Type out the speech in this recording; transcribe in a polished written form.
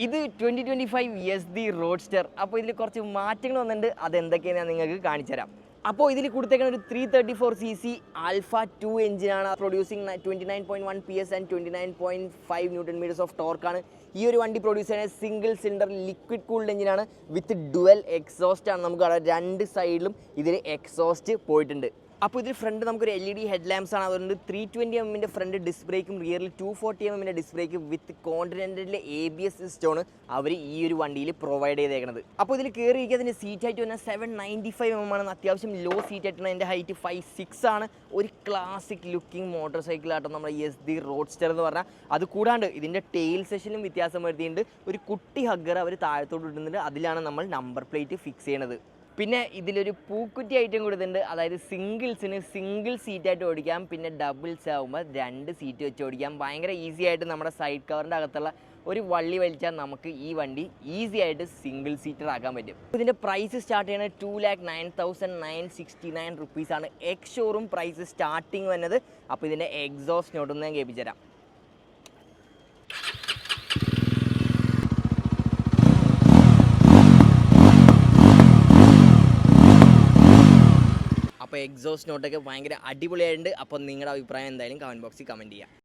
ഇത് 2025 SD roadster. അപ്പോൾ ഇതിൽ കുറച്ച് മാറ്റങ്ങൾ വന്നിട്ടുണ്ട്. അതെന്തൊക്കെയാണ് ഞാൻ നിങ്ങൾക്ക് കാണിച്ചു തരാം. അപ്പോൾ ഇതിൽ കൊടുത്തേക്കുന്ന ഒരു 334cc ആൽഫ 2 എഞ്ചിനാണ്. Producing 29.1 PS and 29.5 Nm of ടോർക്കാണ്. ഈ ഒരു വണ്ടി പ്രൊഡ്യൂസ് ചെയ്യുന്ന സിംഗിൾ സിലിണ്ടർ ലിക്വിഡ് കൂൾഡ് എഞ്ചിനാണ് വിത്ത് ഡുവൽ എക്സോസ്റ്റ് ആണ്. നമുക്ക് അവിടെ രണ്ട് സൈഡിലും ഇതിൽ എക്സോസ്റ്റ് പോയിട്ടുണ്ട്. അപ്പോൾ ഇതിൽ ഫ്രണ്ട് നമുക്കൊരു LED ഹെഡ് ലാംപ്സ് ആണ്. അതുകൊണ്ട് 320mm ഫ്രണ്ട് ഡിസ്ക് ബ്രേക്കും റിയറിൽ 240mm ഡിസ്ക് ബ്രേക്ക് വിത്ത് കോണ്ടിനെൻ്റലിലെ ABS സിസ്റ്റമാണ് അവർ ഈ ഒരു വണ്ടിയിൽ പ്രൊവൈഡ് ചെയ്തേക്കുന്നത്. അപ്പോൾ ഇതിൽ കയറിയിരിക്കുന്നതിൻ്റെ സീറ്റ് ഹൈറ്റ് വന്നാൽ 795mm ആണ്. അത്യാവശ്യം ലോ സീറ്റ് ആയിട്ടാണ്. എൻ്റെ ഹൈറ്റ് 5'6" ആണ്. ഒരു ക്ലാസിക് ലുക്കിംഗ് മോട്ടോർ സൈക്കിളാട്ടോ നമ്മുടെ SD റോഡ്സ്റ്റർ എന്ന് പറഞ്ഞാൽ. അത് കൂടാണ്ട് ഇതിൻ്റെ ടെയിൽ സെഷനിലും വ്യത്യാസം വരുത്തിയിട്ടുണ്ട്. ഒരു കുട്ടി ഹഗ്ഗർ അവർ താഴത്തോട്ട് ഇടുന്നുണ്ട്. അതിലാണ് നമ്മൾ നമ്പർ പ്ലേറ്റ് ഫിക്സ് ചെയ്യണത്. പിന്നെ ഇതിലൊരു പൂക്കുറ്റി ഐറ്റം കൊടുത്തിട്ടുണ്ട്. അതായത് സിംഗിൾസിന് സിംഗിൾ സീറ്റായിട്ട് ഓടിക്കാം. പിന്നെ ഡബിൾസ് ആകുമ്പോൾ 2 സീറ്റ് വെച്ച് ഓടിക്കാം. ഭയങ്കര ഈസി ആയിട്ട് നമ്മുടെ സൈഡ് കവറിൻ്റെ അകത്തുള്ള ഒരു വള്ളി വലിച്ചാൽ നമുക്ക് ഈ വണ്ടി ഈസി ആയിട്ട് സിംഗിൾ സീറ്റർ ആക്കാൻ പറ്റും. ഇതിൻ്റെ പ്രൈസ് സ്റ്റാർട്ട് ചെയ്യുന്നത് 2,09,969 റുപ്പീസാണ്. എക്സ് ഷോറൂം പ്രൈസ് സ്റ്റാർട്ടിങ് വന്നത്. അപ്പോൾ ഇതിൻ്റെ എക്സോസ്റ്റ് നോട്ടൊന്ന് ഞാൻ കേൾപ്പിച്ചു തരാം. അപ്പോൾ എക്സോസ്റ്റ് നോട്ടൊക്കെ ഭയങ്കര അടിപൊളിയായിട്ടുണ്ട്. അപ്പോൾ നിങ്ങളുടെ അഭിപ്രായം എന്തായാലും കമൻറ്റ് ബോക്സിൽ കമൻറ്റ് ചെയ്യാം.